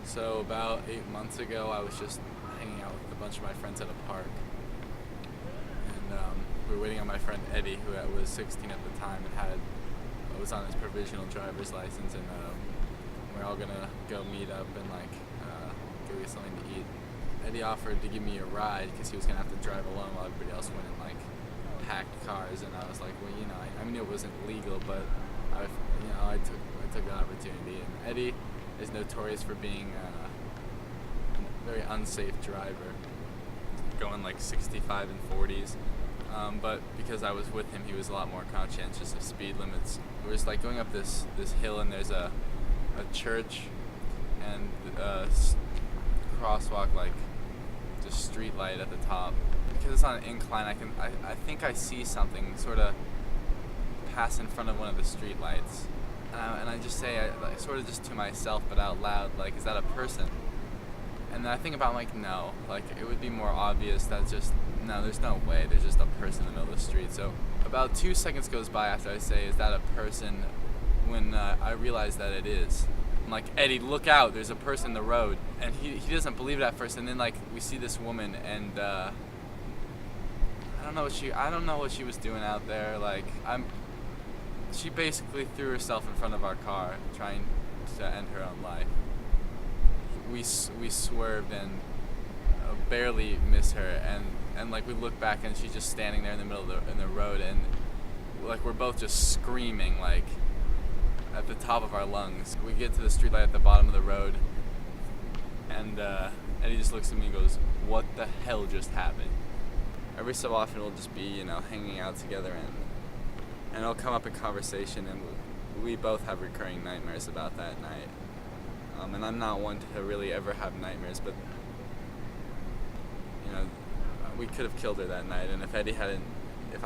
So about 8 months ago, I was just hanging out with a bunch of my friends at a park, and we were waiting on my friend Eddie, who was 16 at the time and was on his provisional driver's license, and we're all gonna go meet up and go get something to eat. Eddie offered to give me a ride because he was gonna have to drive alone while everybody else went in packed cars, and I was like, well, I mean, it wasn't legal, but I took the opportunity. And Eddie is notorious for being a very unsafe driver, going 65 and 40s. But because I was with him, he was a lot more conscientious of speed limits. We were just going up this hill, and there's a church and a crosswalk, just street light at the top. Because it's on an incline, I think I see something sort of pass in front of one of the street lights, and I just say, sort of just to myself but out loud, is that a person? And then I think about no, it would be more obvious that no, there's no way, there's just a person in the middle of the street. So about 2 seconds goes by after I say, is that a person, when I realize that it is. I'm like, Eddie, look out, there's a person in the road. And he doesn't believe it at first, and then we see this woman, and I don't know what she was doing out there. She basically threw herself in front of our car, trying to end her own life. We swerved and barely miss her, and we look back, and she's just standing there in the middle of the road, and we're both just screaming at the top of our lungs. We get to the streetlight at the bottom of the road, and Eddie just looks at me and goes, "What the hell just happened?" Every so often we'll just be, hanging out together, and it'll come up in conversation, and we both have recurring nightmares about that night. And I'm not one to really ever have nightmares, but we could have killed her that night, and if I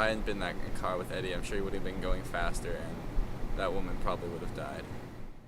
hadn't been in that car with Eddie, I'm sure he would have been going faster, and that woman probably would have died.